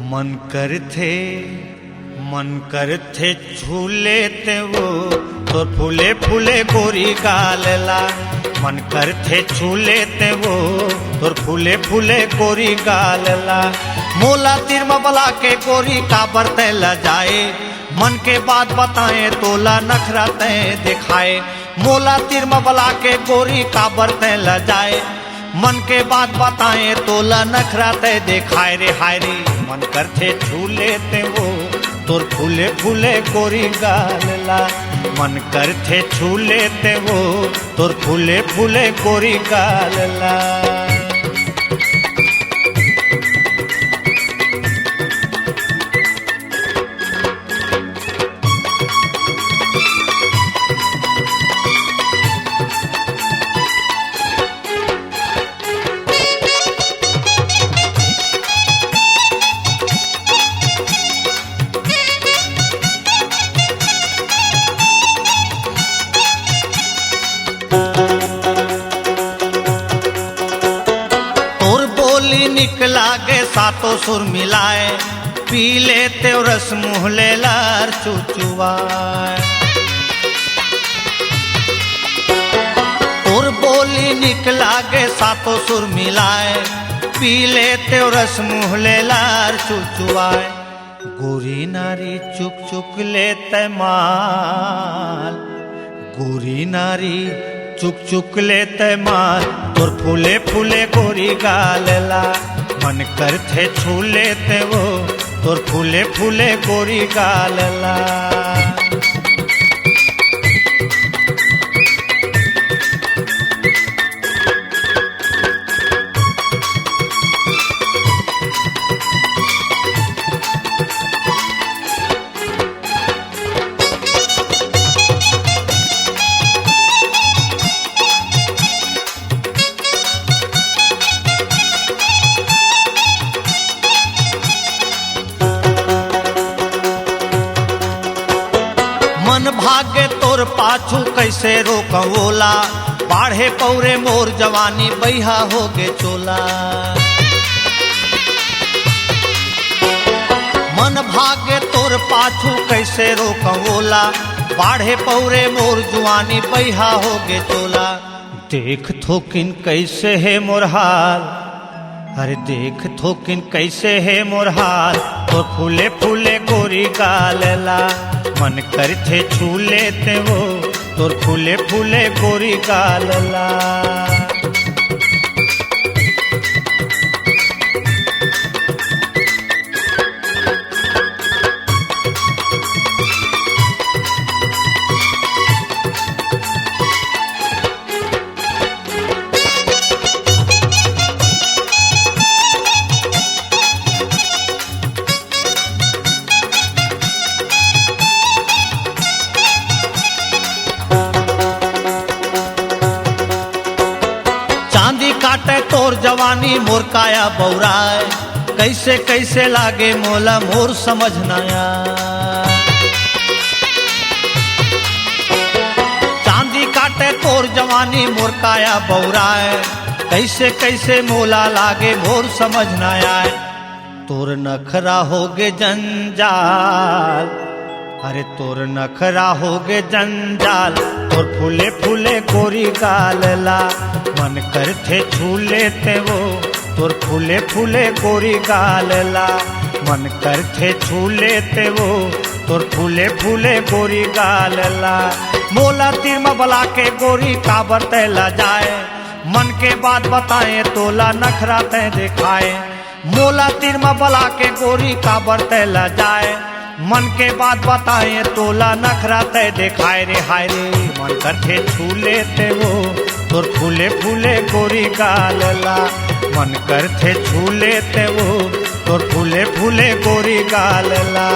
मन करथे छू लेते वो तोर फूले फूले गोरी गालला। मन करथे छू लेते वो तोर फूले फूले गोरी गालला। मोला तीर में बला के गोरी का बरते ल जाए। मन के बात बताए तोला नखरा ते दिखाए। मोला तीर में बला के गोरी का बरते ल जाए। मन के बात बताए तोला नखरा ते दिखाए रे हाय रे। मन करथे छू लेते वो तोर फूले फूले गोरी गालला। मन करथे छू लेते वो तोर फूले फूले गोरी गालला। निकला गे सातों सुर मिलाए। पी लेते रस मुँह ले लार चुचुआए। और बोली निकला गे सातों सुर मिलाए। पी लेते रस मुँह ले लार चुचुआए। गोरी नारी चुक चुक लेते माल। गोरी नारी चुक चुक लेते माल। तोर फूले फूले गोरी गालला। मन करथे छू लेते वो तोर फूले फूले गोरी गालला। मन भागे तोर पाछू कैसे रोकवोला। बाढ़े पौरे मोर जवानी बैहा होगे चोला। मन भागे तोर पाछू कैसे रोकवोला। बाढ़े पौरे मोर जवानी बैहा होगे चोला। देख थोकिन कैसे है मोर हाल। अरे देख थोकिन कैसे है मोर हाल। तोर फूले फूले गोरी गालला। मन करथे छू लेते वो तोर फूले फूले गोरी गालला। चांदी काटे तोर जवानी मोर काया बौराए। कैसे कैसे लागे मोला मोर समझ न आए। चांदी काटे तोर जवानी मोर काया बौराए। कैसे कैसे मोला लागे मोर समझ न आए। तोर नखरा होगे जंजाल। अरे तोर नखरा होगे जंजाल। तोर फूले फूले गोरी गालला। मन करथे छू लेते वो तोर फूले फूले गोरी गालला। मन करथे छू लेते वो तोर फूले फूले गोरी गालला। मोला तीर में बला के गोरी का बरते ल जाए। मन के बात बताए तोला नखरा ते दिखाए। मोला तीर में बला के गोरी का बरते ल जाए। मन के बात बताए तोला नखरा ते दिखाए रे हाय रे। मन करथे छू लेते वो तोर फूले फूले गोरी गालला। मन करथे छू लेते वो तोर फूले फूले गोरी गालला।